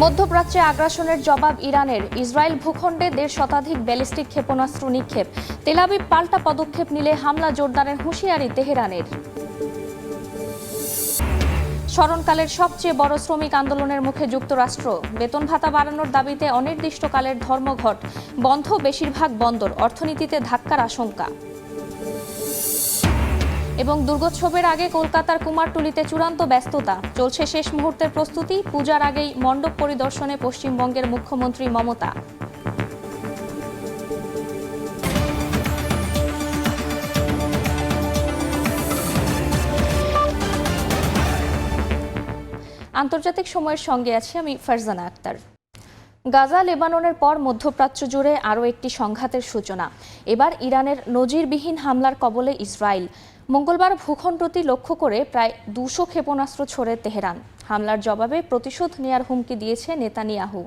মধ্যপ্রাচ্যে আগ্রাসনের জবাব ইরানের। ইসরায়েল ভূখণ্ডে ১.৫ শতাধিক ব্যালিস্টিক ক্ষেপণাস্ত্র নিক্ষেপ। তেল আবিব পাল্টা পদক্ষেপ নিলে হামলা জোরদারের হুঁশিয়ারি তেহরানের। স্মরণকালের সবচেয়ে বড় শ্রমিক আন্দোলনের মুখে যুক্তরাষ্ট্র। বেতন ভাতা বাড়ানোর দাবিতে অনির্দিষ্টকালের ধর্মঘট বন্ধ বেশিরভাগ বন্দর, অর্থনীতিতে ধাক্কার আশঙ্কা। এবং দুর্গোৎসবের আগে কলকাতার কুমারটুলিতে চূড়ান্ত ব্যস্ততা, চলছে শেষ মুহূর্তের প্রস্তুতি। পূজার আগেই মণ্ডপ পরিদর্শনে পশ্চিমবঙ্গের মুখ্যমন্ত্রী মমতা। আন্তর্জাতিক সময়ের সঙ্গে আছি আমি ফারজানা আক্তার। গাজা লেবাননের পর মধ্যপ্রাচ্য জুড়ে আরও একটি সংঘাতের সূচনা। এবার ইরানের নজিরবিহীন হামলার কবলে ইসরায়েল। মঙ্গলবার ভূখণ্ডটি লক্ষ্য করে প্রায় ২০০ ক্ষেপণাস্ত্র ছোড়ে তেহরান। হামলার জবাবে প্রতিশোধ নেয়ার হুমকি দিয়েছে নেতানিয়াহু।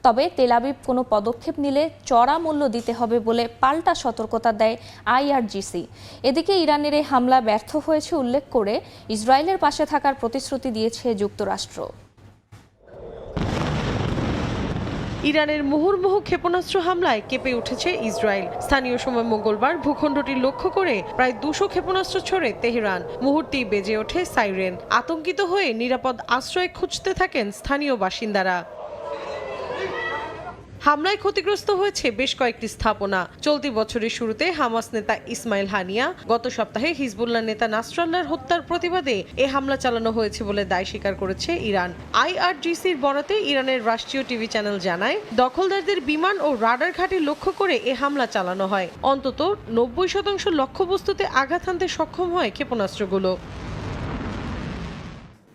তবে তেল আবিব কোনো পদক্ষেপ নিলে চড়া মূল্য দিতে হবে বলে পাল্টা সতর্কতা দেয় আইআরজিসি। এদিকে ইরানের এই হামলা ব্যর্থ হয়েছে উল্লেখ করে ইসরায়েলের পাশে থাকার প্রতিশ্রুতি দিয়েছে যুক্তরাষ্ট্র। ইরানের মুহুর্মুহু ক্ষেপণাস্ত্র হামলায় কেঁপে উঠেছে ইসরায়েল। স্থানীয় সময় মঙ্গলবার ভূখণ্ডটি লক্ষ্য করে প্রায় ২০০ ক্ষেপণাস্ত্র ছোড়ে তেহরান। মুহূর্তেই বেজে ওঠে সাইরেন। আতঙ্কিত হয়ে নিরাপদ আশ্রয় খুঁজতে থাকেন স্থানীয় বাসিন্দারা। হামলায় ক্ষতিগ্রস্ত হয়েছে বেশ কয়েকটি স্থাপনা। চলতি বছরের শুরুতে হামাস নেতা ইসমাইল হানিয়া, গত সপ্তাহে হিজবুল্লাহ নেতা নাসরাল্লাহর হত্যার প্রতিবাদে এ হামলা চালানো হয়েছে বলে দায় স্বীকার করেছে ইরান। আইআরজিসির বরাতে ইরানের রাষ্ট্রীয় টিভি চ্যানেল জানায়, দখলদারদের বিমান ও রাডার ঘাঁটি লক্ষ্য করে এ হামলা চালানো হয়। অন্তত ৯০% লক্ষ্যবস্তুতে আঘাত হানতে সক্ষম হয় ক্ষেপণাস্ত্রগুলো।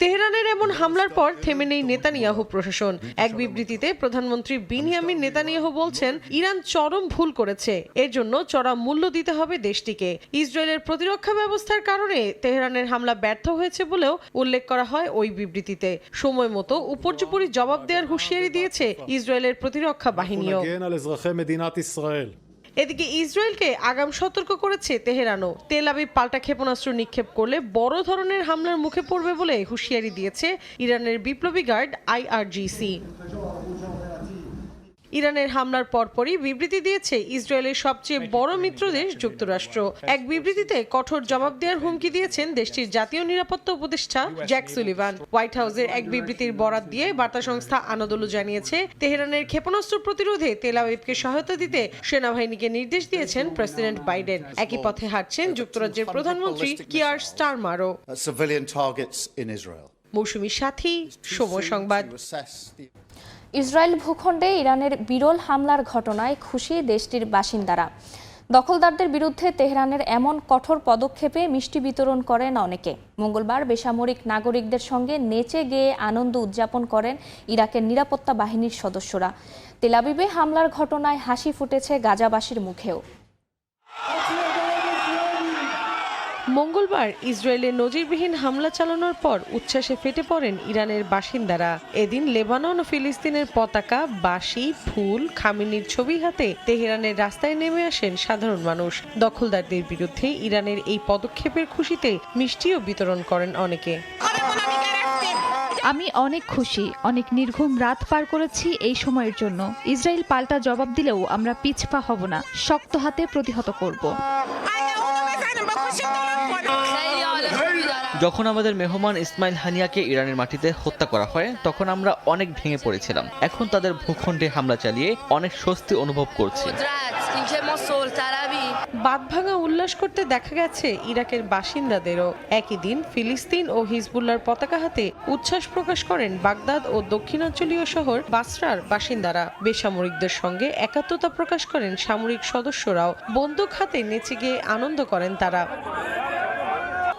তেহরানের এমন হামলার পর থেমে নেই নেতানিয়াহু প্রশাসন। এক বিবৃতিতে প্রধানমন্ত্রী বিনিয়ামিন নেতানিয়াহু বলছেন, ইরান চরম ভুল করেছে, এর জন্য চড়া মূল্য দিতে হবে দেশটিকে। ইসরায়েলের প্রতিরক্ষা ব্যবস্থার কারণে তেহরানের হামলা ব্যর্থ হয়েছে বলেও উল্লেখ করা হয় ওই বিবৃতিতে। সময় মতো উপর্যুপরি জবাব দেওয়ার হুঁশিয়ারি দিয়েছে ইসরায়েলের প্রতিরক্ষা বাহিনীও। এদিকে ইসরায়েলকে আগাম সতর্ক করেছে তেহরানও। তেল আবিব পাল্টা ক্ষেপণাস্ত্র নিক্ষেপ করলে বড় ধরনের হামলার মুখে পড়বে বলে হুঁশিয়ারি দিয়েছে ইরানের বিপ্লবী গার্ড আইআরজিসি। ইরানের হামলার পরপরই বিবৃতি দিয়েছে ইসরায়েলের সবচেয়ে বড় মিত্র দেশ যুক্তরাষ্ট্র। এক বিবৃতিতে কঠোর জবাব দেওয়ার হুমকি দিয়েছেন দেশটির জাতীয় নিরাপত্তা উপদেষ্টা জ্যাক সুলিভান। হোয়াইট হাউসের এক বিবৃতির বরাত দিয়ে বার্তা সংস্থা আনাদোলু জানিয়েছে, তেহরানের ক্ষেপণাস্ত্র প্রতিরোধে তেল আবিবকে সহায়তা দিতে সেনাবাহিনীকে নির্দেশ দিয়েছেন প্রেসিডেন্ট বাইডেন। একই পথে হাঁটছেন যুক্তরাজ্যের প্রধানমন্ত্রী কিয়ার স্টারমারও। মৌসুমী সাথী, সময় সংবাদ। ইসরায়েল ভূখণ্ডে ইরানের বিরল হামলার ঘটনায় খুশি দেশটির বাসিন্দারা। দখলদারদের বিরুদ্ধে তেহরানের এমন কঠোর পদক্ষেপে মিষ্টি বিতরণ করেন অনেকে। মঙ্গলবার বেসামরিক নাগরিকদের সঙ্গে নেচে গেয়ে আনন্দ উদযাপন করেন ইরাকের নিরাপত্তা বাহিনীর সদস্যরা। তেল আবিবে হামলার ঘটনায় হাসি ফুটেছে গাজাবাসীর মুখেও। মঙ্গলবার ইসরায়েলের নজিরবিহীন হামলা চালানোর পর উচ্ছ্বাসে ফেটে পড়েন ইরানের বাসিন্দারা। এদিন লেবানন ও ফিলিস্তিনের পতাকা, বাঁশি, ফুল, খামেনির ছবি হাতে তেহরানের রাস্তায় নেমে আসেন সাধারণ মানুষ। দখলদারদের বিরুদ্ধে ইরানের এই পদক্ষেপের খুশিতে মিষ্টিও বিতরণ করেন অনেকে। আমি অনেক খুশি, অনেক নির্ঘুম রাত পার করেছি এই সময়ের জন্য। ইসরায়েল পাল্টা জবাব দিলেও আমরা পিছপা হব না, শক্ত হাতে প্রতিহত করব। যখন আমাদের মেহমান ইসমাইল হানিয়াকে ইরানের মাটিতে হত্যা করা হয়, তখন আমরা অনেক ভেঙে পড়েছিলাম। এখন তাদের ভূখণ্ডে হামলা চালিয়ে অনেক স্বস্তি অনুভব করছি। বাঁধভাঙা উল্লাস করতে দেখা গেছে ইরাকের বাসিন্দাদেরও। একই দিন ফিলিস্তিন ও হিজবুল্লাহর পতাকা হাতে উচ্ছ্বাস প্রকাশ করেন বাগদাদ ও দক্ষিণাঞ্চলীয় শহর বাসরার বাসিন্দারা। বেসামরিকদের সঙ্গে একাত্মতা প্রকাশ করেন সামরিক সদস্যরাও। বন্দুক হাতে নেচে গিয়ে আনন্দ করেন তারা।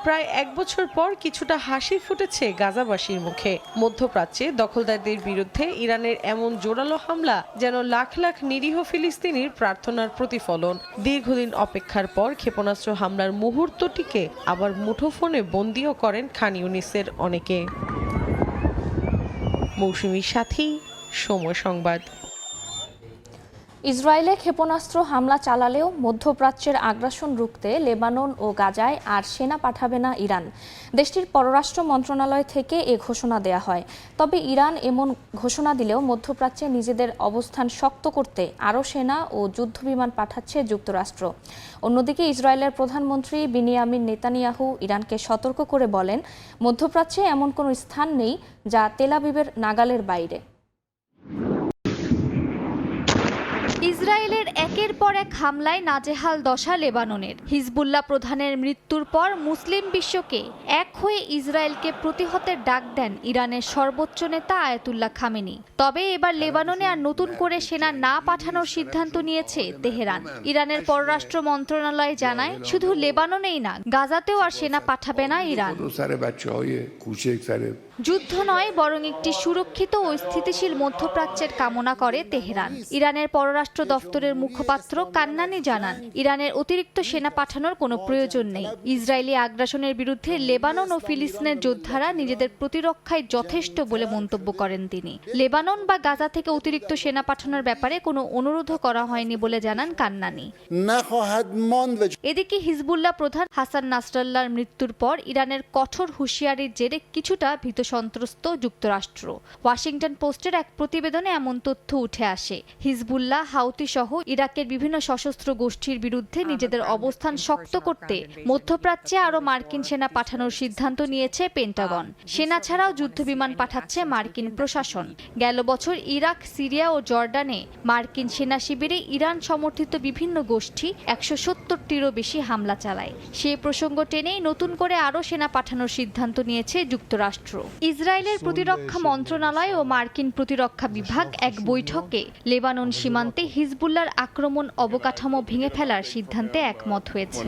প্রায় এক বছর পর কিছুটা হাসি ফুটেছে গাজাবাসীর মুখে। মধ্যপ্রাচ্যে দখলদারদের বিরুদ্ধে ইরানের এমন জোরালো হামলা যেন লাখ লাখ নিরীহ ফিলিস্তিনির প্রার্থনার প্রতিফলন। দীর্ঘদিন অপেক্ষার পর ক্ষেপণাস্ত্র হামলার মুহূর্তটিকে আবার মুঠোফোনে বন্দিও করেন খান ইউনিসের অনেকে। মৌসুমী সাথী, সময় সংবাদ। ইসরায়েলে ক্ষেপণাস্ত্র হামলা চালালেও মধ্যপ্রাচ্যের আগ্রাসন রুখতে লেবানন ও গাজায় আর সেনা পাঠাবে না ইরান। দেশটির পররাষ্ট্র মন্ত্রণালয় থেকে এ ঘোষণা দেয়া হয়। তবে ইরান এমন ঘোষণা দিলেও মধ্যপ্রাচ্যে নিজেদের অবস্থান শক্ত করতে আরও সেনা ও যুদ্ধবিমান পাঠাচ্ছে যুক্তরাষ্ট্র। অন্যদিকে ইসরায়েলের প্রধানমন্ত্রী বিনিয়ামিন নেতানিয়াহু ইরানকে সতর্ক করে বলেন, মধ্যপ্রাচ্যে এমন কোনো স্থান নেই যা তেল আবিবের নাগালের বাইরে। ইসরায়েলের একের পর এক হামলায় নাজেহাল দশা লেবাননের। হিজবুল্লাহ প্রধানের মৃত্যুর পর মুসলিম বিশ্বকে এক হয়ে ইসরায়েলকে প্রতিহতের ডাক দেন ইরানের সর্বোচ্চ নেতা আয়াতুল্লাহ খামেনি। তবে এবার লেবাননে আর নতুন করে সেনা না পাঠানোর সিদ্ধান্ত নিয়েছে তেহরান। ইরানের পররাষ্ট্র মন্ত্রণালয় জানায়, শুধু লেবাননেই না, গাজাতেও আর সেনা পাঠাবে না ইরান। যুদ্ধ নয়, বরং একটি সুরক্ষিত ও স্থিতিশীল মধ্যপ্রাচ্যের কামনা করে তেহরান। ইরানের পররাষ্ট্র দফতরের মুখপাত্র কান্নানি জানান, ইরানের অতিরিক্ত সেনা পাঠানোর কোনো প্রয়োজন নেই। ইসরায়েলি আগ্রাসনের বিরুদ্ধে লেবানন ও ফিলিস্তিনের যোদ্ধারা নিজেদের প্রতিরক্ষায় যথেষ্ট বলে মন্তব্য করেন তিনি। লেবানন বা গাজা থেকে অতিরিক্ত সেনা পাঠানোর ব্যাপারে কোনো অনুরোধও করা হয়নি বলে জানান কান্নানি। এদিকে হিজবুল্লাহ প্রধান হাসান নাসরাল্লাহর মৃত্যুর পর ইরানের কঠোর হুঁশিয়ারির জেরে কিছুটা ভীত সন্ত্রস্ত যুক্তরাষ্ট্র। ওয়াশিংটন পোস্টের এক প্রতিবেদনে এমন তথ্য উঠে আসে। হিজবুল্লাহ, হাউতি সহ ইরাকের বিভিন্ন সশস্ত্র গোষ্ঠীর বিরুদ্ধে নিজেদের অবস্থান শক্ত করতে মধ্যপ্রাচ্যে আরও মার্কিন সেনা পাঠানোর সিদ্ধান্ত নিয়েছে পেন্টাগন। সেনা ছাড়াও যুদ্ধবিমান পাঠাচ্ছে মার্কিন প্রশাসন। গেল বছর ইরাক, সিরিয়া ও জর্ডানে মার্কিন সেনা শিবিরে ইরান সমর্থিত বিভিন্ন গোষ্ঠী 170টিরও বেশি হামলা চালায়। সেই প্রসঙ্গ টেনেই নতুন করে আরও সেনা পাঠানোর সিদ্ধান্ত নিয়েছে যুক্তরাষ্ট্র। ইসরায়েলের প্রতিরক্ষা মন্ত্রণালয় ও মার্কিন প্রতিরক্ষা বিভাগ এক বৈঠকে লেবানন সীমান্তে হিজবুল্লাহর আক্রমণ অবকাঠামো ভেঙে ফেলার সিদ্ধান্তে একমত হয়েছে।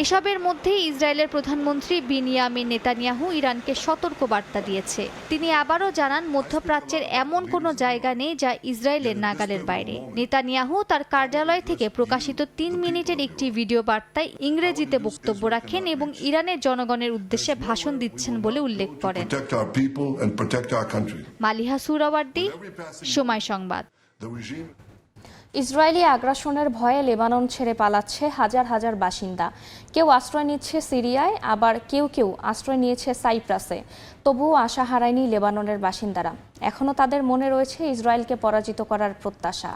এসবের মধ্যে ইসরায়েলের প্রধানমন্ত্রী বিনিয়ামিন নেতানিয়াহু ইরানকে সতর্ক বার্তা দিয়েছে। তিনি আবারও জানান, মধ্যপ্রাচ্যের এমন কোনো জায়গা নেই যা ইসরায়েলের নাগালের বাইরে। নেতানিয়াহু তার কার্যালয় থেকে প্রকাশিত 3 মিনিটের একটি ভিডিও বার্তায় ইংরেজিতে বক্তব্য রাখেন এবং ইরানের জনগণের উদ্দেশ্যে ভাষণ দিচ্ছেন বলে উল্লেখ করেন। মালিহা সুরাওয়ার্দী, সময় সংবাদ। ইসরায়েলি আগ্রাসনের ভয়ে লেবানন ছেড়ে পালাচ্ছে হাজার হাজার বাসিন্দা। কেউ আশ্রয় নিচ্ছে সিরিয়ায়, আবার কেউ কেউ আশ্রয় নিয়েছে সাইপ্রাসে। তবুও আশা হারায়নি লেবাননের বাসিন্দারা। এখনও তাদের মনে রয়েছে ইসরায়েলকে পরাজিত করার প্রত্যাশা।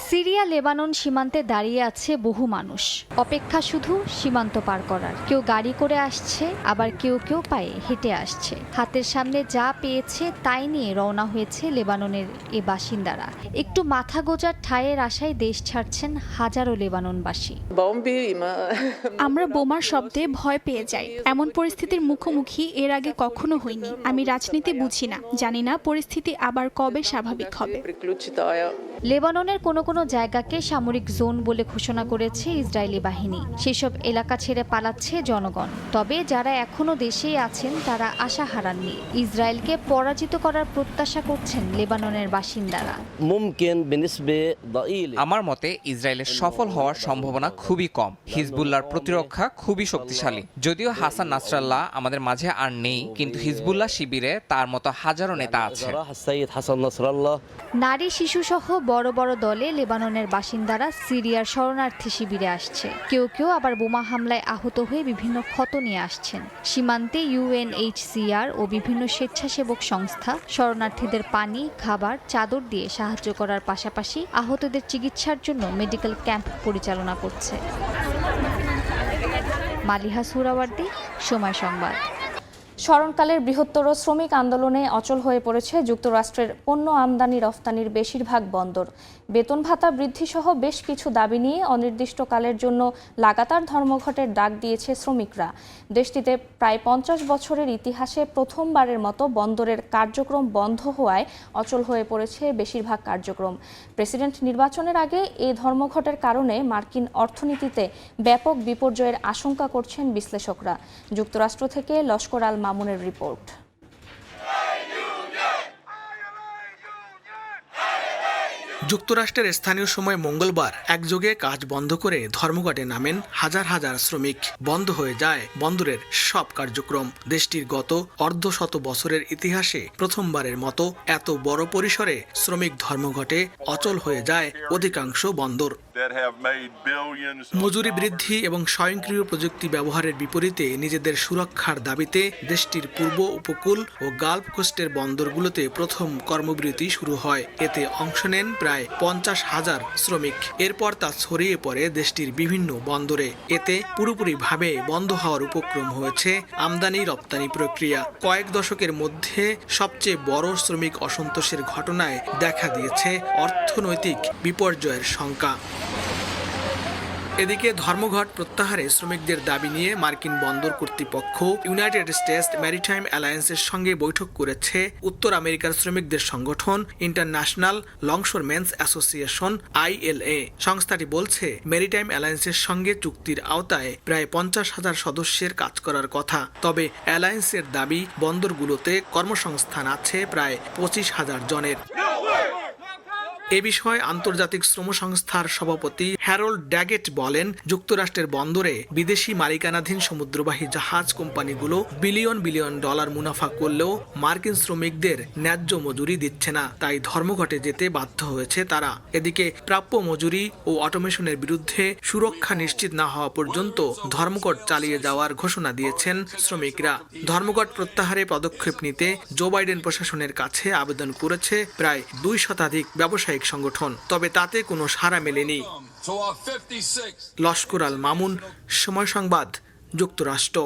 সিরিয়া লেবানন সীমান্তে দাঁড়িয়ে আছে বহু মানুষ, অপেক্ষা শুধু সীমান্ত পার করার। কেউ গাড়ি করে আসছে, আবার কেউ কেউ পায়ে হেঁটে আসছে। হাতের সামনে যা পেয়েছে তাই নিয়ে রওনা হয়েছে লেবাননের এ বাসিন্দারা। একটু মাথা গোজার ঠাঁইয়ের আশায় দেশ ছাড়ছেন হাজারো লেবাননবাসী। আমরা বোমার শব্দে ভয় পেয়ে যাই। এমন পরিস্থিতির মুখোমুখি এর আগে কখনো হইনি। আমি রাজনীতি বুঝি না, জানি না পরিস্থিতি আবার কবে স্বাভাবিক হবে। লেবাননের কোনো কোনো জায়গাকে সামরিক জোন বলে ঘোষণা করেছে ইসরায়েলি বাহিনী। সেসব এলাকা ছেড়ে পালাচ্ছে জনগণ। তবে যারা এখনো দেশেই আছেন তারা আশা হারাননি। ইসরায়েলকে পরাজিত করার প্রত্যাশা করছেন লেবাননের বাসিন্দারা। আমার মতে ইসরায়েলের সফল হওয়ার সম্ভাবনা খুবই কম। হিজবুল্লাহর প্রতিরক্ষা খুবই শক্তিশালী। যদিও হাসান নাসরাল্লাহ আমাদের মাঝে আর নেই, কিন্তু হিজবুল্লাহ শিবিরে তার মতো হাজারো নেতা আছে। নারী, শিশু সহ বড় বড় দলে লেবাননের বাসিন্দারা সিরিয়ার শরণার্থী শিবিরে আসছে। কেউ কেউ আবার বোমা হামলায় আহত হয়ে বিভিন্ন ক্ষত নিয়ে আসছেন। সীমান্তে UNHCR ও বিভিন্ন স্বেচ্ছাসেবক সংস্থা শরণার্থীদের পানি, খাবার, চাদর দিয়ে সাহায্য করার পাশাপাশি আহতদের চিকিৎসার জন্য মেডিকেল ক্যাম্প পরিচালনা করছে। মালিহা সুরাওয়ার্দী, সময় সংবাদ। স্মরণকালের বৃহত্তর শ্রমিক আন্দোলনে অচল হয়ে পড়েছে যুক্তরাষ্ট্রের পণ্য আমদানি রফতানির বেশিরভাগ বন্দর। বেতন ভাতা বৃদ্ধি সহ বেশ কিছু দাবি নিয়ে অনির্দিষ্টকালের জন্য লাগাতার ধর্মঘটের ডাক দিয়েছে শ্রমিকরা। দেশটিতে প্রায় 50 বছরের ইতিহাসে প্রথমবারের মতো বন্দরের কার্যক্রম বন্ধ হওয়ায় অচল হয়ে পড়েছে বেশিরভাগ কার্যক্রম। প্রেসিডেন্ট নির্বাচনের আগে এই ধর্মঘটের কারণে মার্কিন অর্থনীতিতে ব্যাপক বিপর্যয়ের আশঙ্কা করছেন বিশ্লেষকরা। যুক্তরাষ্ট্র থেকে লস্কর আল মামুনের রিপোর্ট। যুক্তরাষ্ট্রের স্থানীয় সময় মঙ্গলবার একযোগে কাজ বন্ধ করে ধর্মঘটে নামেন হাজার হাজার শ্রমিক। বন্ধ হয়ে যায় বন্দরের সব কার্যক্রম। দেশটির গত অর্ধশত বছরের ইতিহাসে প্রথমবারের মতো এত বড় পরিসরে শ্রমিক ধর্মঘটে অচল হয়ে যায় অধিকাংশ বন্দর। মজুরি বৃদ্ধি এবং স্বয়ংক্রিয় প্রযুক্তি ব্যবহারের বিপরীতে নিজেদের সুরক্ষার দাবিতে দেশটির পূর্ব উপকূল ও গালফ কোস্টের বন্দরগুলোতে প্রথম কর্মবিরতি শুরু হয়। এতে অংশ নেন প্রায় 50,000 শ্রমিক। এরপর তা ছড়িয়ে পড়ে দেশটির বিভিন্ন বন্দরে। এতে পুরোপুরিভাবে বন্ধ হওয়ার উপক্রম হয়েছে আমদানি রপ্তানি প্রক্রিয়া। কয়েক দশকের মধ্যে সবচেয়ে বড় শ্রমিক অসন্তোষের ঘটনায় দেখা দিয়েছে অর্থনৈতিক বিপর্যয়ের শঙ্কা। এদিকে ধর্মঘট প্রত্যাহারে শ্রমিকদের দাবি নিয়ে মার্কিন বন্দর কর্তৃপক্ষ ইউনাইটেড স্টেটস ম্যারিটাইম অ্যালায়েন্সের সঙ্গে বৈঠক করেছে উত্তর আমেরিকার শ্রমিকদের সংগঠন ইন্টারন্যাশনাল লংশোরম্যানস অ্যাসোসিয়েশন ILA। সংস্থাটি বলছে মেরিটাইম অ্যালায়েন্সের সঙ্গে চুক্তির আওতায় প্রায় 50,000 সদস্যের কাজ করার কথা। তবে অ্যালায়েন্সের দাবি বন্দরগুলোতে কর্মসংস্থান আছে প্রায় 25,000 জনের। এ বিষয়ে আন্তর্জাতিক শ্রম সংস্থার সভাপতি হ্যারল্ড ড্যাগেট বলেন, যুক্তরাষ্ট্রের বন্দরে বিদেশি মালিকানাধীন সমুদ্রবাহী জাহাজ কোম্পানিগুলো বিলিয়ন বিলিয়ন ডলার মুনাফা করলেও মার্কিন শ্রমিকদের ন্যায্য মজুরি দিচ্ছে না, তাই ধর্মঘটে যেতে বাধ্য হয়েছে তারা। এদিকে প্রাপ্য মজুরি ও অটোমেশনের বিরুদ্ধে সুরক্ষা নিশ্চিত না হওয়া পর্যন্ত ধর্মঘট চালিয়ে যাওয়ার ঘোষণা দিয়েছেন শ্রমিকরা। ধর্মঘট প্রত্যাহারে পদক্ষেপ নিতে জো বাইডেন প্রশাসনের কাছে আবেদন করেছে প্রায় 2 শতাধিক ব্যবসায়িক সংগঠন, তবে তাতে কোনো সাড়া মেলেনি। লস্কর আল মামুন, সময় সংবাদ, যুক্তরাষ্ট্র।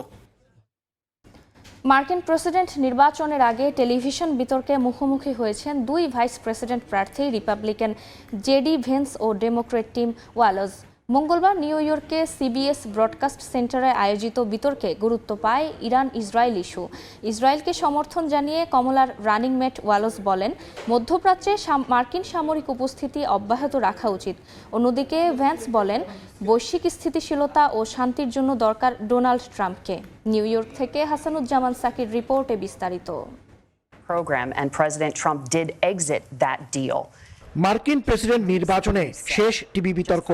মার্কিন প্রেসিডেন্ট নির্বাচনের আগে টেলিভিশন বিতর্কে মুখোমুখি হয়েছেন 2 ভাইস প্রেসিডেন্ট প্রার্থী রিপাবলিকান জেডি ভেন্স ও ডেমোক্রেট টিম ওয়ালজ। মঙ্গলবার নিউ ইয়র্কে CBS ব্রডকাস্ট সেন্টারে আয়োজিত বিতর্কে গুরুত্ব পায় ইরান ইসরায়েল ইস্যু। ইসরায়েলকে সমর্থন জানিয়ে কমলার রানিং মেট ওয়ালজ বলেন, মধ্যপ্রাচ্যে মার্কিন সামরিক উপস্থিতি অব্যাহত রাখা উচিত। অন্যদিকে ভ্যান্স বলেন, বৈশ্বিক স্থিতিশীলতা ও শান্তির জন্য দরকার ডোনাল্ড ট্রাম্পকে। নিউ ইয়র্ক থেকে হাসানুজ্জামান সাকির রিপোর্টে বিস্তারিত। Program and President Trump did exit that deal. মার্কিন প্রেসিডেন্ট নির্বাচনে শেষ টিভি বিতর্ক।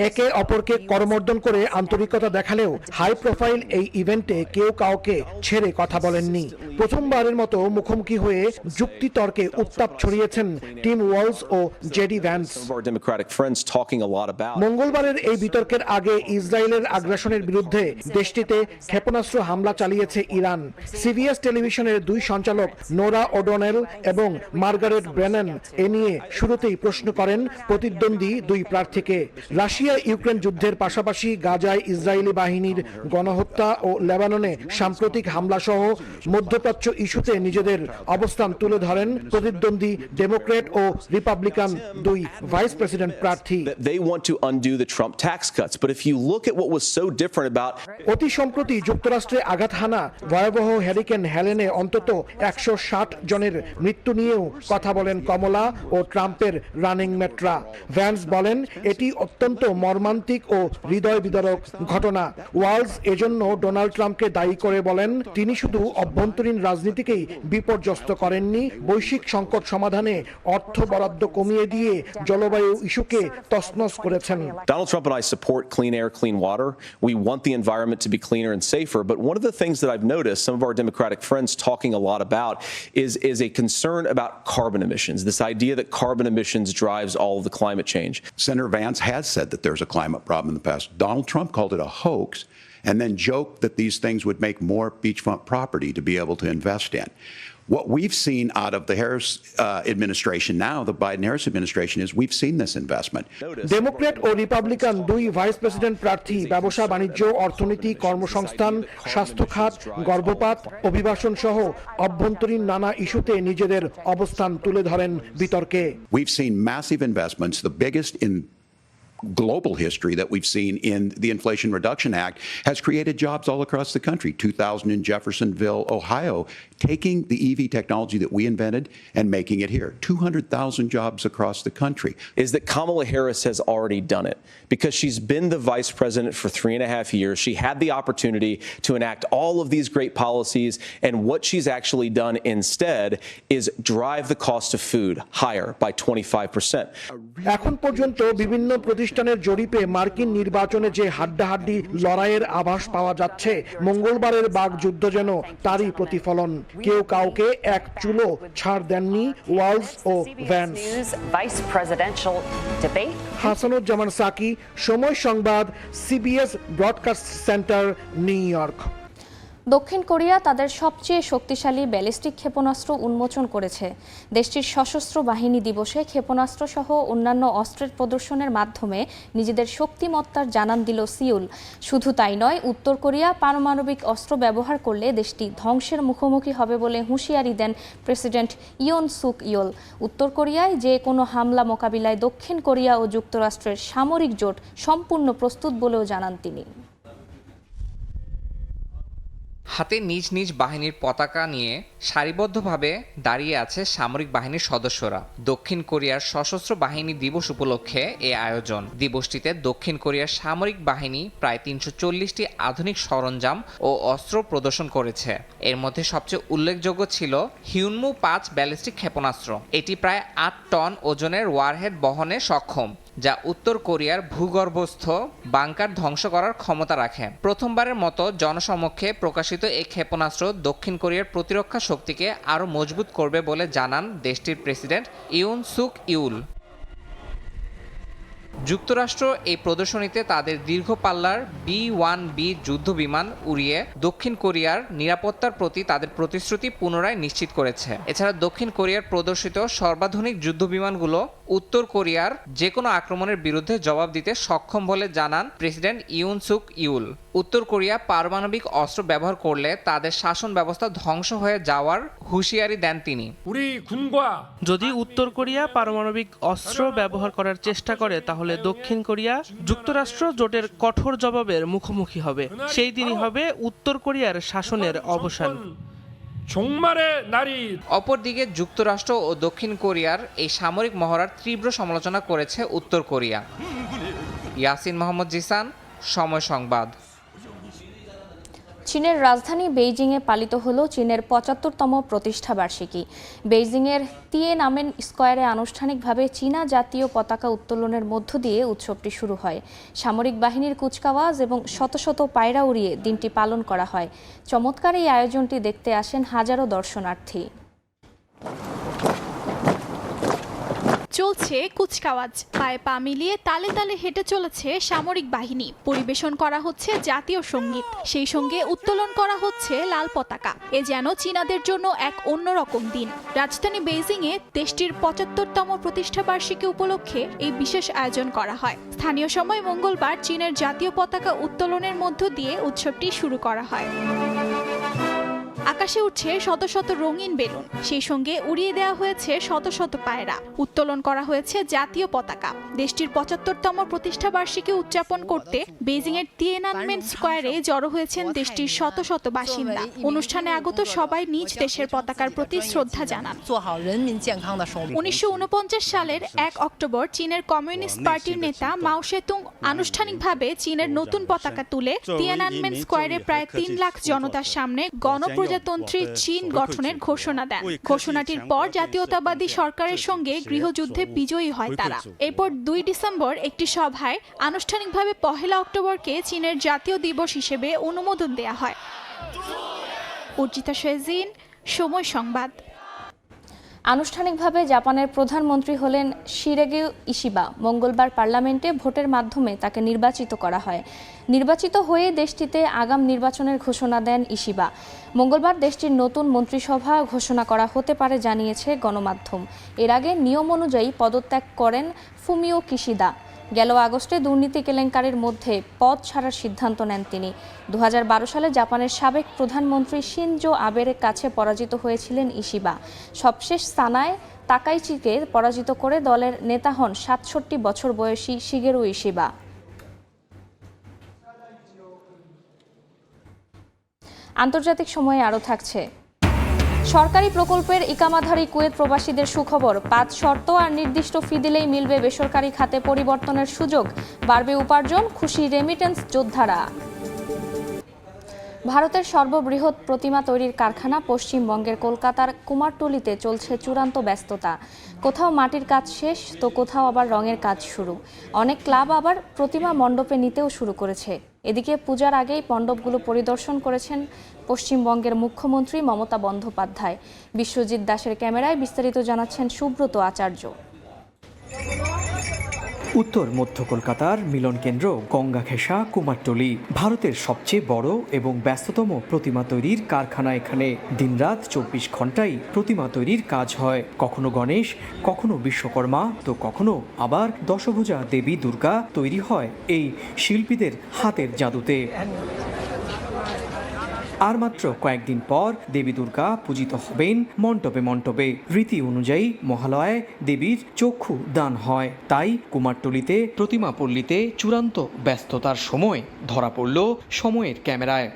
একে অপরকে করমর্দন করে আন্তরিকতা দেখালেও হাই প্রোফাইল এই ইভেন্টে কেউ কাউকে ছেড়ে কথা বলেননি। প্রথমবারের মতো মুখোমুখি হয়ে যুক্তিতর্কে উত্তাপ ছড়িয়েছেন টিম ওয়ালজ ও জেডি ভ্যান্স। মঙ্গলবারের এই বিতর্কের আগে ইসরায়েলের আগ্রাসনের বিরুদ্ধে দেশটিতে ক্ষেপণাস্ত্র হামলা চালিয়েছে ইরান। CBS টেলিভিশনের 2 সঞ্চালক নোরা ওডনেল এবং মার্গারেট ব্রেনেন এ নিয়ে শুরুতেই প্রশ্ন করেন প্রতিদ্বন্দ্বী 2 প্রার্থীকে। রাশিয়া ইউক্রেন যুদ্ধের পাশাপাশি গাজায় ইসরায়েলি বাহিনীর গণহত্যা ও লেবাননে সাম্প্রতিক হামলা সহ মধ্যপ্রাচ্য ইস্যুতে নিজেদের অবস্থান তুলে ধরেন প্রতিদ্বন্দ্বী ডেমোক্রেট ও রিপাবলিকান 2 ভাইস প্রেসিডেন্ট প্রার্থী। অতি সম্প্রতি যুক্তরাষ্ট্রে আঘাত হানা ভয়াবহ হ্যারিকেন হেলেনে অন্তত 160 জনের মৃত্যু নিয়েও কথা বলেন কমলা ও ট্রাম্পের রানিং মেটরা। ভ্যান্স বলেন, এটি অত্যন্ত মর্মান্তিক ও হৃদয় বিদারক ঘটনা। ওয়ালজ এজন্য ডোনাল্ড ট্রাম্পকে দায়ী করে বলেন, তিনি শুধু অভ্যন্তরীণ রাজনীতিকেই বিপর্যস্ত করেননি, বৈশ্বিক সংকট সমাধানে অর্থ বরাদ্দ কমিয়ে দিয়ে জলবায়ু ইস্যুকে তছনছ করেছেন। Donald Trump and I support clean air, clean water. We want the environment to be cleaner and safer. But one of the things that I've noticed some of our Democratic friends talking a lot about is a concern about carbon emissions. This idea that carbon emissions drives all of the climate change. Senator Vance has said that there's a climate problem in the past. Donald Trump called it a hoax and then joked that these things would make more beachfront property to be able to invest in. What we've seen out of the Harris administration now, the Biden-Harris administration, is we've seen this investment. Democrat ও Republican 2 vice president প্রার্থী ব্যবসা বাণিজ্য, অর্থনীতি, কর্মসংস্থান, স্বাস্থ্য খাত, গর্ভপাত, অভিবাসন সহ অভ্যন্তরীণ নানা ইস্যুতে নিজেদের অবস্থান তুলে ধরেন বিতর্কে। We've seen massive investments, the biggest in global history that we've seen in the Inflation Reduction Act has created jobs all across the country. 2000 in Jeffersonville, Ohio, taking the EV technology that we invented and making it here. 200,000 jobs across the country. Is that Kamala Harris has already done it because she's been the vice president for 3.5 years. She had the opportunity to enact all of these great policies, and what she's actually done instead is drive the cost of food higher by 25%. এখন পর্যন্ত বিভিন্ন প্রতিষ্ঠানের জরিপে মার্কিন নির্বাচনে যে হাড্ডাহাড্ডি লড়াইয়ের আভাস পাওয়া যাচ্ছে, মঙ্গলবারের বাগযুদ্ধ যেন তারই প্রতিফলন। কেউ কাউকে এক চুলো ছাড় দেননি ওয়ালস ও Vance. Vice presidential debate. Hasanuzzaman Saki, Somoy Songbad, CBS broadcast centre, New York. দক্ষিণ কোরিয়া তাদের সবচেয়ে শক্তিশালী ব্যালিস্টিক ক্ষেপণাস্ত্র উন্মোচন করেছে। দেশটির সশস্ত্র বাহিনী দিবসে ক্ষেপণাস্ত্র সহ অন্যান্য অস্ত্রের প্রদর্শনের মাধ্যমে নিজেদের শক্তিমত্তার জানান দিল সিউল। শুধু তাই নয়, উত্তর কোরিয়া পারমাণবিক অস্ত্র ব্যবহার করলে দেশটি ধ্বংসের মুখোমুখি হবে বলে হুঁশিয়ারি দেন প্রেসিডেন্ট ইয়ন সুক ইয়োল। উত্তর কোরিয়ায় যে কোনো হামলা মোকাবিলায় দক্ষিণ কোরিয়া ও যুক্তরাষ্ট্রের সামরিক জোট সম্পূর্ণ প্রস্তুত বলেও জানান তিনি। হাতে নিজ নিজ বাহিনীর পতাকা নিয়ে সারিবদ্ধভাবে দাঁড়িয়ে আছে সামরিক বাহিনীর সদস্যরা। দক্ষিণ কোরিয়ার সশস্ত্র বাহিনী দিবস উপলক্ষে এ আয়োজন। দিবসটিতে দক্ষিণ কোরিয়ার সামরিক বাহিনী প্রায় ৩৪০টি আধুনিক সরঞ্জাম ও অস্ত্র প্রদর্শন করেছে। এর মধ্যে সবচেয়ে উল্লেখযোগ্য ছিল হিউনমু ৫ ব্যালিস্টিক ক্ষেপণাস্ত্র। এটি প্রায় ৮ টন ওজনের ওয়ারহেড বহনে সক্ষম, যা উত্তর কোরিয়ার ভূগর্ভস্থ বাংকার ধ্বংস করার ক্ষমতা রাখে। প্রথমবারের মতো জনসমক্ষে প্রকাশিত এই ক্ষেপণাস্ত্র দক্ষিণ কোরিয়ার প্রতিরক্ষা শক্তিকে আরও মজবুত করবে বলে জানান দেশটির প্রেসিডেন্ট ইউন সুক ইউল। যুক্তরাষ্ট্র এই প্রদর্শনীতে তাদের দীর্ঘ পাল্লার B-1B যুদ্ধ বিমান উড়িয়ে দক্ষিণ কোরিয়ার নিরাপত্তার প্রতি তাদের প্রতিশ্রুতি পুনরায় নিশ্চিত করেছে। এছাড়া দক্ষিণ কোরিয়ার প্রদর্শিত সর্বাধুনিক যুদ্ধ বিমানগুলো উত্তর কোরিয়ার যে কোনো আক্রমণের বিরুদ্ধে জবাব দিতে সক্ষম বলে জানান প্রেসিডেন্ট ইউন সুক ইউল। উত্তর কোরিয়া পারমাণবিক অস্ত্র ব্যবহার করলে তাদের শাসন ব্যবস্থা ধ্বংস হয়ে যাওয়ার হুঁশিয়ারি দেন তিনি। যদি উত্তর কোরিয়া পারমাণবিক অস্ত্র ব্যবহার করার চেষ্টা করে তাহলে দক্ষিণ কোরিয়া যুক্তরাষ্ট্র জোটের কঠোর জবাবের মুখোমুখি হবে। সেই দিনই হবে উত্তর কোরিয়ার শাসনের অবসান। অপরদিকে যুক্তরাষ্ট্র ও দক্ষিণ কোরিয়ার এই সামরিক মহড়ার তীব্র সমালোচনা করেছে উত্তর কোরিয়া। ইয়াসিন মোহাম্মদ জিসান, সময় সংবাদ। চীনের রাজধানী বেইজিংয়ে পালিত হলো চীনের ৭৫তম প্রতিষ্ঠাবার্ষিকী। বেইজিংয়ের তিয়েনামেন স্কয়ারে আনুষ্ঠানিকভাবে চীনা জাতীয় পতাকা উত্তোলনের মধ্য দিয়ে উৎসবটি শুরু হয়। সামরিক বাহিনীর কুচকাওয়াজ এবং শত শত পায়রা উড়িয়ে দিনটি পালন করা হয়। চমৎকার এই আয়োজনটি দেখতে আসেন হাজারো দর্শনার্থী। চলছে কুচকাওয়াজ, পায়ে পা মিলিয়ে তালে তালে হেঁটে চলেছে সামরিক বাহিনী। পরিবেশন করা হচ্ছে জাতীয় সঙ্গীত, সেই সঙ্গে উত্তোলন করা হচ্ছে লাল পতাকা। এ যেন চীনাদের জন্য এক অন্যরকম দিন। রাজধানী বেইজিংয়ে দেশটির ৭৫তম প্রতিষ্ঠাবার্ষিকী উপলক্ষে এই বিশেষ আয়োজন করা হয়। স্থানীয় সময় মঙ্গলবার চীনের জাতীয় পতাকা উত্তোলনের মধ্য দিয়ে উৎসবটি শুরু করা হয়। আকাশে উঠছে শত শত রঙিন বেলুন, সেই সঙ্গে উড়িয়ে দেওয়া হয়েছে শত শত পায়রা। উত্তোলন করা হয়েছে জাতীয় পতাকা। দেশটির ৭৫তম প্রতিষ্ঠাবার্ষিকী উদযাপন করতে বেইজিংয়ের তিয়েনানমেন স্কয়ারে জড়ো হয়েছেন দেশটির শত শত বাসিন্দা। অনুষ্ঠানে আগত সবাই নিজ দেশের পতাকার প্রতি শ্রদ্ধা জানান। ১৯৪৯ সালের ১ অক্টোবর চীনের কমিউনিস্ট পার্টির নেতা মাও সেতুং আনুষ্ঠানিকভাবে চীনের নতুন পতাকা তুলে তিয়েনানমেন স্কয়ারে প্রায় ৩ লাখ জনতার সামনে গণপ্রজাতন্ত্রী চীন গঠনের ঘোষণা দেন। ঘোষণাটির পর জাতীয়তাবাদী সরকারের সঙ্গে গৃহযুদ্ধে বিজয়ী হয় তারা। এরপর ২ ডিসেম্বর একটি সভায় আনুষ্ঠানিকভাবে ১ অক্টোবরকে চীনের জাতীয় দিবস হিসেবে অনুমোদন দেয়া হয়। অর্জিতা শেজিন, সময় সংবাদ। আনুষ্ঠানিকভাবে জাপানের প্রধানমন্ত্রী হলেন শিরেগে ইশিবা। মঙ্গলবার পার্লামেন্টে ভোটের মাধ্যমে তাকে নির্বাচিত করা হয়। নির্বাচিত হয়ে দেশটিতে আগাম নির্বাচনের ঘোষণা দেন ইশিবা। মঙ্গলবার দেশটির নতুন মন্ত্রিসভা ঘোষণা করা হতে পারে জানিয়েছে গণমাধ্যম। এর আগে নিয়ম অনুযায়ী পদত্যাগ করেন ফুমিও কিশিদা। গেল আগস্টে দুর্নীতি কেলেঙ্কারির মধ্যে পদ ছাড়ার সিদ্ধান্ত নেন তিনি। 2012 সালে জাপানের সাবেক প্রধানমন্ত্রী শিনজো আবের কাছে পরাজিত হয়েছিলেন ইশিবা। সবশেষ সানায় তাকাইচিকে পরাজিত করে দলের নেতা হন 67 বছর বয়সী শিগেরু ইশিবা। আন্তর্জাতিক সময়ে আরও থাকছে সরকারি প্রকল্পের ইকামাধারী কুয়েত প্রবাসীদের সুখবর। 5 শর্ত আর নির্দিষ্ট ফি দিলেই মিলবে বেসরকারি খাতে পরিবর্তনের সুযোগ, বাড়বে উপার্জন, খুশি রেমিটেন্স যোদ্ধারা। ভারতের সর্ববৃহৎ প্রতিমা তৈরির কারখানা পশ্চিমবঙ্গের কলকাতার কুমারটুলিতে চলছে চূড়ান্ত ব্যস্ততা। কোথাও মাটির কাজ শেষ তো কোথাও আবার রঙের কাজ শুরু। অনেক ক্লাব আবার প্রতিমা মণ্ডপে নিতেও শুরু করেছে। এদিকে পূজার আগেই মণ্ডপগুলো পরিদর্শন করেছেন পশ্চিমবঙ্গের মুখ্যমন্ত্রী মমতা বন্দ্যোপাধ্যায়। বিশ্বজিৎ দাসের ক্যামেরায় বিস্তারিত জানাচ্ছেন সুব্রত আচার্য। উত্তর মধ্য কলকাতার মিলন কেন্দ্র গঙ্গাঘেঁষা কুমারটুলি ভারতের সবচেয়ে বড় এবং ব্যস্ততম প্রতিমা তৈরির কারখানা। এখানে দিনরাত 24 ঘন্টাই প্রতিমা তৈরির কাজ হয়। কখনো গণেশ, কখনো বিশ্বকর্মা, তো কখনো আবার দশভুজা দেবী দুর্গা তৈরি হয় এই শিল্পীদের হাতের জাদুতে। আর মাত্র কয়েকদিন পর দেবী দুর্গা পূজিত হবেন মণ্ডপে মণ্ডপে। রীতি অনুযায়ী মহালয়ায় দেবীর চক্ষু দান হয়। তাই কুমারটুলিতে প্রতিমা পল্লীতে চূড়ান্ত ব্যস্ততার সময় ধরা পড়ল সময়ের ক্যামেরায়।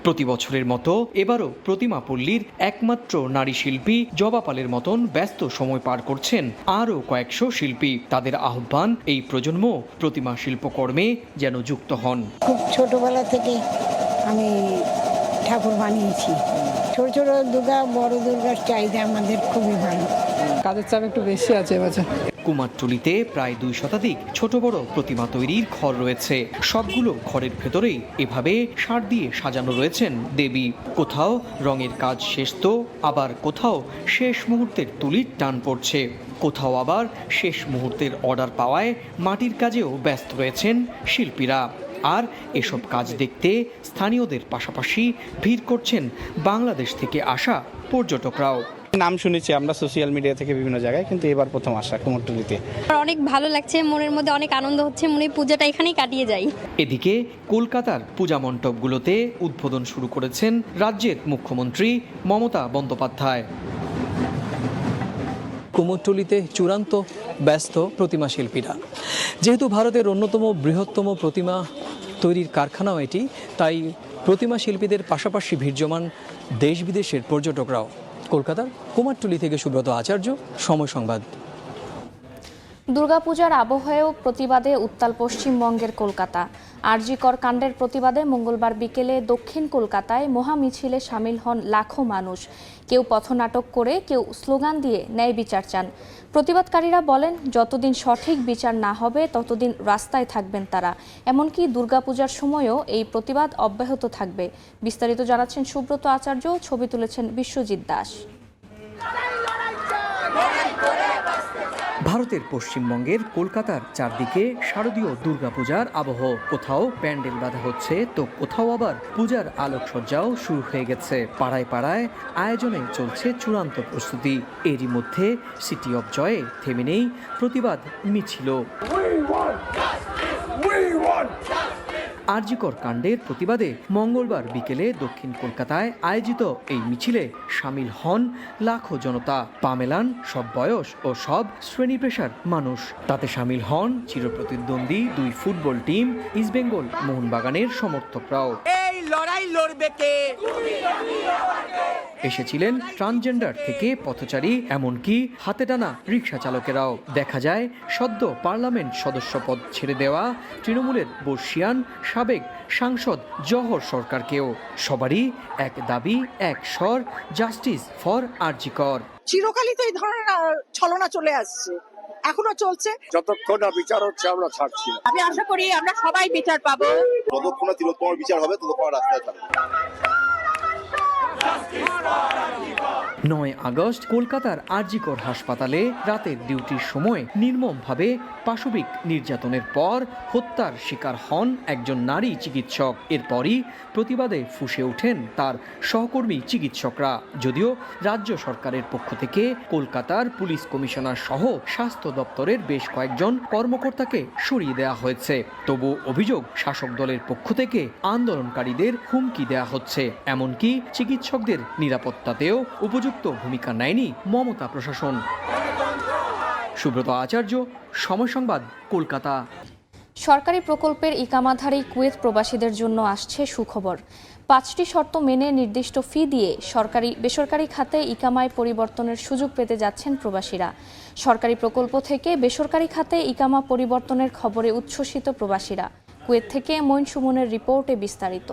প্রতি বছরের মতো এবারও প্রতিমা পল্লীর একমাত্র নারী শিল্পী জবা পালের মতন ব্যস্ত সময় পার করছেন আরও কয়েকশো শিল্পী। তাদের আহ্বান এই প্রজন্ম প্রতিমা শিল্পকর্মে যেন যুক্ত হন। খুব ছোটবেলা থেকে আমি ঠাকুর বানিয়েছি। ছোট ছোট দুর্গা, বড় দুর্গার চাহিদা আমাদের খুবই ভালো। কাজের চাপ একটু বেশি আছে এবছর। কুমারটুলিতে প্রায় 2 শতাধিক ছোট বড় প্রতিমা তৈরির ঘর রয়েছে। সবগুলো ঘরের ভেতরেই এভাবে সার দিয়ে সাজানো রয়েছেন দেবী। কোথাও রঙের কাজ শেষ তো আবার কোথাও শেষ মুহূর্তের তুলির টান পড়ছে। কোথাও আবার শেষ মুহূর্তের অর্ডার পাওয়ায় মাটির কাজেও ব্যস্ত রয়েছেন শিল্পীরা। আর এসব কাজ দেখতে স্থানীয়দের পাশাপাশি ভিড় করছেন বাংলাদেশ থেকে আসা পর্যটকরাও। নাম শুনেছি আমরা সোশ্যাল মিডিয়া থেকে বিভিন্ন জায়গায়, কিন্তু এবার প্রথম আসা কুমারটুলিতে। অনেক ভালো লাগছে, মনের মধ্যে অনেক আনন্দ হচ্ছে, মনে পূজাটা এখানেই কাটিয়ে যাই। এদিকে কলকাতার পূজা মণ্ডপগুলোতে উদ্বোধন শুরু করেছেন রাজ্যের মুখ্যমন্ত্রী মমতা বন্দ্যোপাধ্যায়। কুমোরটুলিতে চূড়ান্ত ব্যস্ত প্রতিমা শিল্পীরা। যেহেতু ভারতের অন্যতম বৃহত্তম প্রতিমা তৈরির কারখানাও এটি, তাই প্রতিমা শিল্পীদের পাশাপাশি ভিড় জমান দেশ বিদেশের পর্যটকরাও। কলকাতার কুমারটুলি থেকে সুব্রত আচার্য, সময় সংবাদ। দুর্গাপূজার আবহেও প্রতিবাদে উত্তাল পশ্চিমবঙ্গের কলকাতা। আরজিকর কাণ্ডের প্রতিবাদে মঙ্গলবার বিকেলে দক্ষিণ কলকাতায় মহামিছিলে সামিল হন লাখো মানুষ। কেউ পথনাটক করে, কেউ স্লোগান দিয়ে ন্যায় বিচার চান। প্রতিবাদকারীরা বলেন, যতদিন সঠিক বিচার না হবে ততদিন রাস্তায় থাকবেন তারা। এমনকি দুর্গাপূজার সময়ও এই প্রতিবাদ অব্যাহত থাকবে। বিস্তারিত জানাচ্ছেন সুব্রত আচার্য, ছবি তুলেছেন বিশ্বজিৎ দাস। ভারতের পশ্চিমবঙ্গের কলকাতার চারদিকে শারদীয় দুর্গাপূজার আবহ। কোথাও প্যান্ডেল বাঁধা হচ্ছে তো কোথাও আবার পূজার আলোকসজ্জাও শুরু হয়ে গেছে। পাড়ায় পাড়ায় আয়োজনে চলছে চূড়ান্ত প্রস্তুতি। এরই মধ্যে সিটি অফ জয়ে থেমে নেই প্রতিবাদ মিছিল। আরজিকর কাণ্ডের প্রতিবাদে মঙ্গলবার বিকেলে দক্ষিণ কলকাতায় আয়োজিত এই মিছিলে সামিল হন লাখো জনতা। পা মেলান সব বয়স ও সব শ্রেণী পেশার মানুষ। তাতে সামিল হন চিরপ্রতিদ্বন্দ্বী 2 ফুটবল টিম ইস্টবেঙ্গল মোহনবাগানের সমর্থকরাও। এই লড়াই লড়বে কে? এসেছিলেন ট্রান্সজেন্ডার থেকে পথচারী, এমনকি হাতে টানা রিক্সা চালকেরাও। দেখা যায় সদ্য পার্লামেন্ট সদস্য পদ ছেড়ে দেওয়া তৃণমূলের বর্ষিয়ান সাবেক সাংসদ জওহর সরকারকেও। সবারই এক দাবি, এক স্বর, জাস্টিস ফর আরজিকর। চিরকালই তো এই ধরনের ছলনা চলে আসছে, এখনো চলছে। যতক্ষণ না বিচার হচ্ছে আমরা ছাড়ছি না। আমি আশা করি আমরা সবাই বিচার পাবো। যতক্ষণ না তিলোত্তমার বিচার হবে ততক্ষণ রাস্তায় থাকবো। 9 আগস্ট কলকাতার আরজিকর হাসপাতালে রাতের ডিউটির সময় নির্মমভাবে পাশবিক নির্যাতনের পর হত্যার শিকার হন একজন নারী চিকিৎসক। এরপরই প্রতিবাদে ফুঁসে ওঠেন তার সহকর্মী চিকিৎসকরা। যদিও রাজ্য সরকারের পক্ষ থেকে কলকাতার পুলিশ কমিশনার সহ স্বাস্থ্য দপ্তরের বেশ কয়েকজন কর্মকর্তাকে সরিয়ে দেওয়া হয়েছে, তবু অভিযোগ শাসক দলের পক্ষ থেকে আন্দোলনকারীদের হুমকি দেওয়া হচ্ছে। এমনকি চিকিৎসকদের নিরাপত্তাতেও উপযুক্ত ভূমিকা নেয়নি মমতা প্রশাসন। সুব্রত আচার্য, সময় সংবাদ, কলকাতা। সরকারি প্রকল্পের ইকামাধারী কুয়েত প্রবাসীদের জন্য আসছে সুখবর। 5টি শর্ত মেনে নির্দিষ্ট ফি দিয়ে সরকারি বেসরকারি খাতে ইকামায় পরিবর্তনের সুযোগ পেতে যাচ্ছেন প্রবাসীরা। সরকারি প্রকল্প থেকে বেসরকারি খাতে ইকামা পরিবর্তনের খবরে উচ্ছ্বসিত প্রবাসীরা। কুয়েত থেকে মঈন সুমনের রিপোর্টে বিস্তারিত।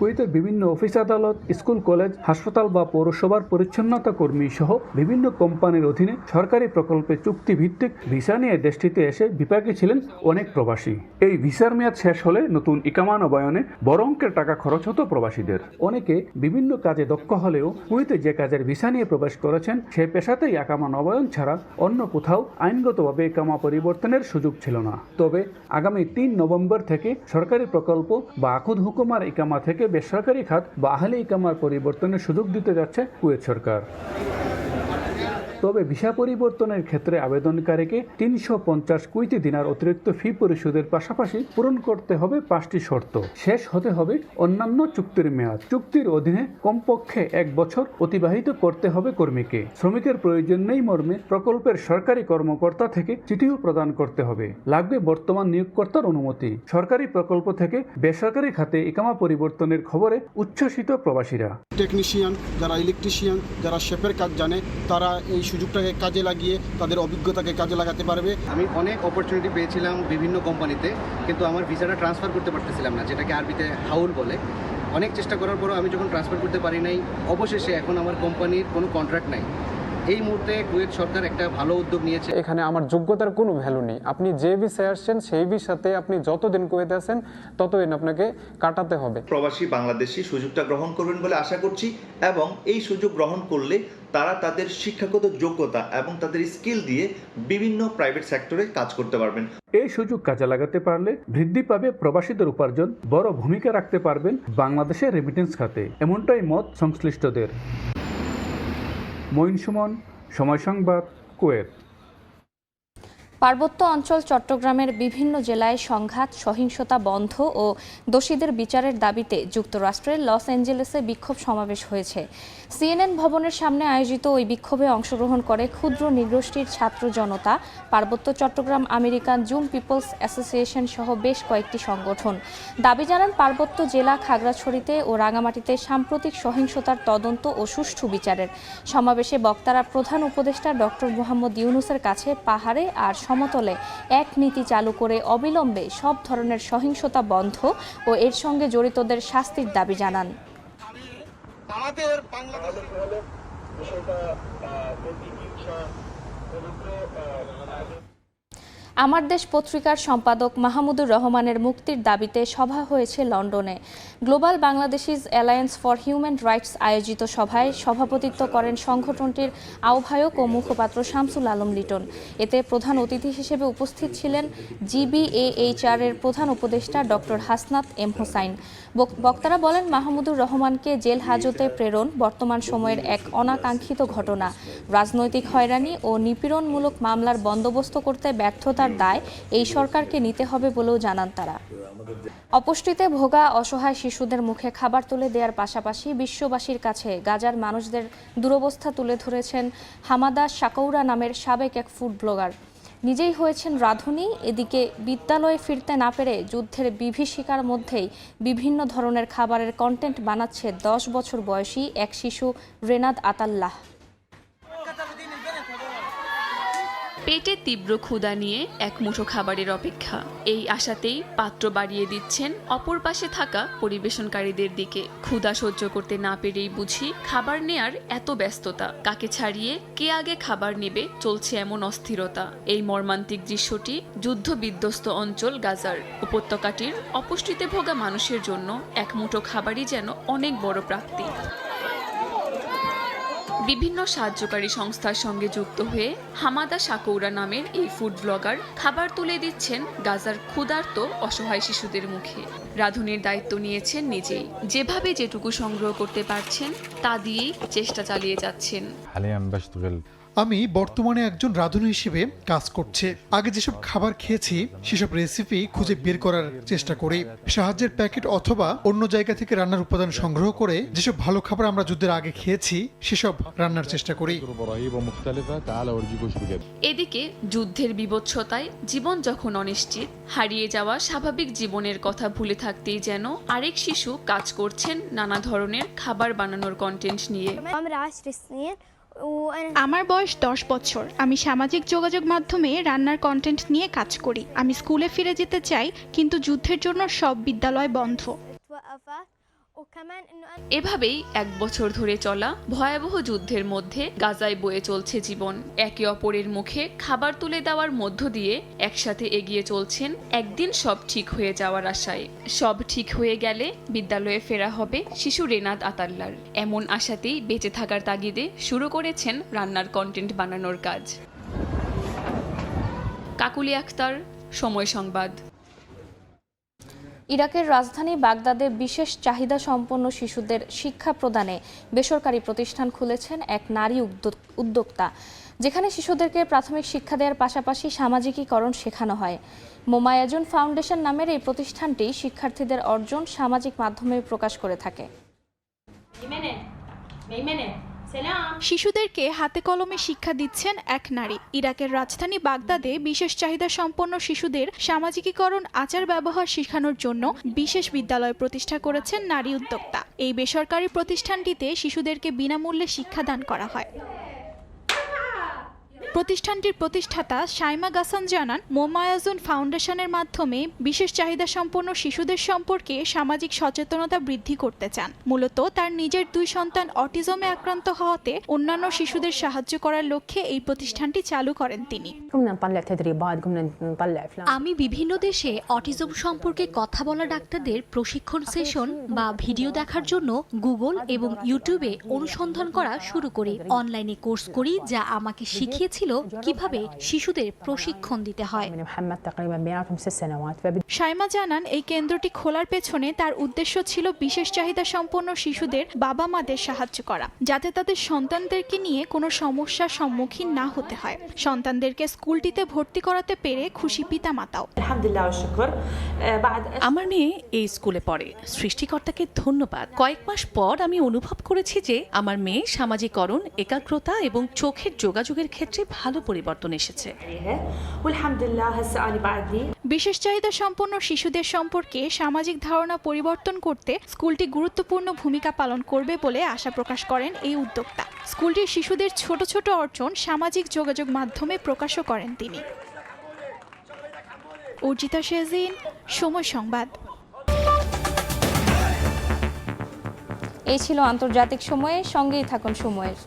কুয়েতের বিভিন্ন অফিস আদালত, স্কুল, কলেজ, হাসপাতাল বা পৌরসভার পরিচ্ছন্নতা কর্মী সহ বিভিন্ন কোম্পানির অধীনে সরকারি প্রকল্পে চুক্তিভিত্তিক ভিসা নিয়ে দেশটিতে এসে বিপাকে ছিলেন অনেক প্রবাসী। এই ভিসার মেয়াদ শেষ হলে নতুন ইকামা নবায়নে বড় অঙ্কের টাকা খরচ হতো প্রবাসীদের। অনেকে বিভিন্ন কাজে দক্ষ হলেও কুয়েতে যে কাজের ভিসা নিয়ে প্রবেশ করেছেন সে পেশাতেই ইকামা নবায়ন ছাড়া অন্য কোথাও আইনগতভাবে ইকামা পরিবর্তনের সুযোগ ছিল না। তবে আগামী 3 নভেম্বর থেকে সরকারি প্রকল্প বা আকুদ হুকুমার ইকামা থেকে বেসরকারি খাত বা আহলে ইকামার পরিবর্তনের সুযোগ দিতে যাচ্ছে কুয়েত সরকার। তবে ভিসা পরিবর্তনের ক্ষেত্রে আবেদনকারীকে 350 কুয়েতি দিনার অতিরিক্ত ফি পরিশোধের পাশাপাশি পূরণ করতে হবে 5টি শর্ত। শেষ হতে হবে অন্যান্য চুক্তির মেয়াদ। চুক্তির অধীনে কমপক্ষে 1 বছর অতিবাহিত করতে হবে কর্মীকে। শ্রমিকের প্রয়োজন নেই মর্মে প্রকল্পের সরকারি কর্মকর্তা থেকে চিঠিও প্রদান করতে হবে। লাগবে বর্তমান নিয়োগকর্তার অনুমতি। সরকারি প্রকল্প থেকে বেসরকারি খাতে ইকামা পরিবর্তনের খবরে উচ্ছ্বসিত প্রবাসীরা। টেকনিশিয়ান, যারা ইলেকট্রিশিয়ান, যারা শেফের কাজ জানে, তারা এই সুযোগটাকে কাজে লাগিয়ে তাদের অভিজ্ঞতাকে কাজে লাগাতে পারবে। আমি অনেক অপরচুনিটি পেয়েছিলাম বিভিন্ন কোম্পানিতে, কিন্তু আমার ভিসাটা ট্রান্সফার করতে পারতেছিলাম না, যেটাকে আরবিতে হাউল বলে। অনেক চেষ্টা করার পরও আমি যখন ট্রান্সফার করতে পারি নাই, অবশেষে এখন আমার কোম্পানির কোনো কন্ট্রাক্ট নাই। এই মুহূর্তে কুয়েত সরকার একটা ভালো উদ্যোগ নিয়েছে। এখানে আমার যোগ্যতার কোনো ভ্যালু নেই। আপনি যে ভিসায় আসছেন সেই ভিসাতে আপনি যতদিন কুয়েতে আছেন ততদিন আপনাকে কাটাতে হবে। প্রবাসী বাংলাদেশি সুযোগটা গ্রহণ করবেন বলে আশা করছি, এবং এই সুযোগ গ্রহণ করলে তারা তাদের শিক্ষাগত যোগ্যতা এবং তাদের স্কিল দিয়ে বিভিন্ন প্রাইভেট সেক্টরে কাজ করতে পারবেন। এই সুযোগ কাজে লাগাতে পারলে বৃদ্ধি পাবে প্রবাসীদের উপার্জন, বড় ভূমিকা রাখতে পারবেন বাংলাদেশের রেমিটেন্স খাতে, এমনটাই মত সংশ্লিষ্টদের। মঈন সুমন, সময় সংবাদ, কুয়েত। পার্বত্য অঞ্চল চট্টগ্রামের বিভিন্ন জেলায় সংঘাত, সহিংসতা বন্ধ ও দোষীদের বিচারের দাবিতে যুক্তরাষ্ট্রের লস অ্যাঞ্জেলেসে বিক্ষোভ সমাবেশ হয়েছে। সিএনএন ভবনের সামনে আয়োজিত ওই বিক্ষোভে অংশগ্রহণ করে ক্ষুদ্র নৃগোষ্ঠীর ছাত্র জনতা, পার্বত্য Chittagong American Jum peoples association সহ বেশ কয়েকটি সংগঠন। দাবি জানান পার্বত্য জেলা খাগড়াছড়িতে ও রাঙামাটিতে সাম্প্রতিক সহিংসতার তদন্ত ও সুষ্ঠু বিচারের। সমাবেশে বক্তারা প্রধান উপদেষ্টা ডক্টর মোহাম্মদ ইউনূসের কাছে পাহাড়ে আর সমতলে এক নীতি চালু করে অবিলম্বে সব ধরনের সহিংসতা বন্ধ ও এর সঙ্গে জড়িতদের শাস্তির দাবি জানান। আমাদের বাংলাদেশে আমার দেশ পত্রিকার সম্পাদক মাহমুদুর রহমানের মুক্তির দাবিতে সভা হয়েছে লন্ডনে। Global Bangladeshis alliance for human rights আয়োজিত সভায় সভাপতিত্ব করেন সংগঠনটির আহ্বায়ক ও মুখপাত্র শামসুল আলম লিটন। এতে প্রধান অতিথি হিসেবে উপস্থিত ছিলেন GBAHR এর প্রধান উপদেষ্টা ডক্টর হাসনাত এম হোসাইন। বক্তারা বলেন, মাহমুদুর রহমানকে জেল হাজতে প্রেরণ বর্তমান সময়ের এক অনাকাঙ্ক্ষিত ঘটনা। রাজনৈতিক হয়রানি ও নিপীড়নমূলক মামলার বন্দোবস্ত করতে ব্যর্থতার দায় এই সরকারকে নিতে হবে বলেও জানান তারা। অপুষ্টিতে ভোগা অসহায় শিশুদের মুখে খাবার তুলে দেওয়ার পাশাপাশি বিশ্ববাসীর কাছে গাজার মানুষদের দুরবস্থা তুলে ধরেছেন হামাদা শাকৌরা নামের সাবেক এক ফুড ব্লগার। নিজেই হয়েছেন রাঁধুনি। এদিকে বিদ্যালয়ে ফিরতে না পেরে যুদ্ধের বিভীষিকার মধ্যেই বিভিন্ন ধরনের খাবারের কন্টেন্ট বানাচ্ছে 10 বছর বয়সী এক শিশু রেনাদ আতাল্লাহ। পেটে তীব্র ক্ষুধা নিয়ে এক মুঠো খাবারের অপেক্ষা, এই আশাতেই পাত্র বাড়িয়ে দিচ্ছেন অপর পাশে থাকা পরিবেশনকারীদের দিকে। ক্ষুধা সহ্য করতে না পেরেই বুঝি খাবার নেয়ার এত ব্যস্ততা, কাকে ছাড়িয়ে কে আগে খাবার নেবে চলছে এমন অস্থিরতা। এই মর্মান্তিক দৃশ্যটি যুদ্ধ বিধ্বস্ত অঞ্চল গাজার। উপত্যকাটির অপুষ্টিতে ভোগা মানুষের জন্য এক মুঠো খাবারই যেন অনেক বড় প্রাপ্তি। বিভিন্ন সাহায্যকারী সংস্থার সঙ্গে যুক্ত হয়ে হামাদা সাকৌরা নামের এই ফুড ব্লগার খাবার তুলে দিচ্ছেন গাজার ক্ষুধার্ত অসহায় শিশুদের মুখে। রাঁধুনির দায়িত্ব নিয়েছেন নিজেই, যেভাবে যেটুকু সংগ্রহ করতে পারছেন তা দিয়েই চেষ্টা চালিয়ে যাচ্ছেন। আমি বর্তমানে একজন রাঁধুনি হিসেবে কাজ করছি। আগে যেসব খাবার খেয়েছি সেসব রেসিপি খুঁজে বের করার চেষ্টা করি। সাহায্যের প্যাকেট অথবা অন্য জায়গা থেকে রান্নার উপাদান সংগ্রহ করে যেসব ভালো খাবার আমরা যুদ্ধের আগে খেয়েছি সেসব রান্নার চেষ্টা করি। এদিকে যুদ্ধের বিভৎসতায় জীবন যখন অনিশ্চিত, হারিয়ে যাওয়া স্বাভাবিক জীবনের কথা ভুলে থাকতেই যেন আরেক শিশু কাজ করছেন নানা ধরনের খাবার বানানোর কন্টেন্ট নিয়ে। আমার বয়স 10 বছর। আমি সামাজিক যোগাযোগ মাধ্যমে রান্নার কন্টেন্ট নিয়ে কাজ করি। আমি স্কুলে ফিরে যেতে চাই, কিন্তু যুদ্ধের জন্য সব বিদ্যালয় বন্ধ। এভাবেই 1 বছর ধরে চলা ভয়াবহ যুদ্ধের মধ্যে গাজায় বয়ে চলছে জীবন। একে অপরের মুখে খাবার তুলে দেওয়ার মধ্য দিয়ে একসাথে এগিয়ে চলছেন একদিন সব ঠিক হয়ে যাওয়ার আশায়। সব ঠিক হয়ে গেলে বিদ্যালয়ে ফেরা হবে শিশু রেনাত আতাল্লার। এমন আশাতেই বেঁচে থাকার তাগিদে শুরু করেছেন রান্নার কন্টেন্ট বানানোর কাজ। কাকুলি আক্তার, সময় সংবাদ। ইরাকের রাজধানী বাগদাদে বিশেষ চাহিদা সম্পন্ন শিশুদের শিক্ষা প্রদানে বেসরকারি প্রতিষ্ঠান খুলেছেন এক নারী উদ্যোক্তা, যেখানে শিশুদেরকে প্রাথমিক শিক্ষা দেওয়ার পাশাপাশি সামাজিকীকরণ শেখানো হয়। মোমায়াজুন ফাউন্ডেশন নামের এই প্রতিষ্ঠানটি শিক্ষার্থীদের অর্জন সামাজিক মাধ্যমে প্রকাশ করে থাকে। শিশুদেরকে হাতে কলমে শিক্ষা দিচ্ছেন এক নারী। ইরাকের রাজধানী বাগদাদে বিশেষ চাহিদা সম্পন্ন শিশুদের সামাজিকীকরণ, আচার ব্যবহার শেখানোর জন্য বিশেষ বিদ্যালয় প্রতিষ্ঠা করেছেন নারী উদ্যোক্তা। এই বেসরকারি প্রতিষ্ঠানটিতে শিশুদেরকে বিনামূল্যে শিক্ষাদান করা হয়। প্রতিষ্ঠানটির প্রতিষ্ঠাতা শাইমা গাসান জানান, মোমায়াজুন ফাউন্ডেশনের মাধ্যমে বিশেষ চাহিদা সম্পন্ন শিশুদের সম্পর্কে সামাজিক সচেতনতা বৃদ্ধি করতে চান। মূলত তার নিজের 2 সন্তান অটিজমে আক্রান্ত হওয়াতে অন্যান্য শিশুদের সাহায্য করার লক্ষ্যে এই প্রতিষ্ঠানটি চালু করেন তিনি। আমি বিভিন্ন দেশে অটিজম সম্পর্কে কথা বলা ডাক্তারদের প্রশিক্ষণ সেশন বা ভিডিও দেখার জন্য গুগল এবং ইউটিউবে অনুসন্ধান করা শুরু করি। অনলাইনে কোর্স করি, যা আমাকে শিখিয়েছে কিভাবে শিশুদের প্রশিক্ষণ দিতে হয়। শাইমা জানান, এই কেন্দ্রটি খোলার পেছনে তার উদ্দেশ্য ছিল বিশেষ চাহিদা সম্পন্ন শিশুদের বাবা মাদের সাহায্য করা, যাতে তাদের সন্তানদেরকে নিয়ে কোনো সমস্যার সম্মুখীন না হতে হয়। সন্তানদেরকে স্কুলটিতে ভর্তি করাতে পেরে খুশি পিতা মাতাও। আমার মেয়ে এই স্কুলে পড়ে, সৃষ্টিকর্তাকে ধন্যবাদ। কয়েক মাস পর আমি অনুভব করেছি যে আমার মেয়ে সামাজিকরণ, একাগ্রতা এবং চোখের যোগাযোগের ক্ষেত্রে ভালো পরিবর্তন এসেছে। বিশেষ চাহিদা সম্পন্ন শিশুদের সম্পর্কে সামাজিক ধারণা পরিবর্তন করতে স্কুলটি গুরুত্বপূর্ণ ভূমিকা পালন করবে বলে আশা প্রকাশ করেন এই উদ্যোক্তা। স্কুলটির শিশুদের ছোট ছোট অর্জন সামাজিক যোগাযোগ মাধ্যমে প্রকাশও করেন তিনি। অর্জিতা শেজিন, সময় সংবাদ। এই ছিল আন্তর্জাতিক সময়ে, সঙ্গেই থাকুন সময়ের।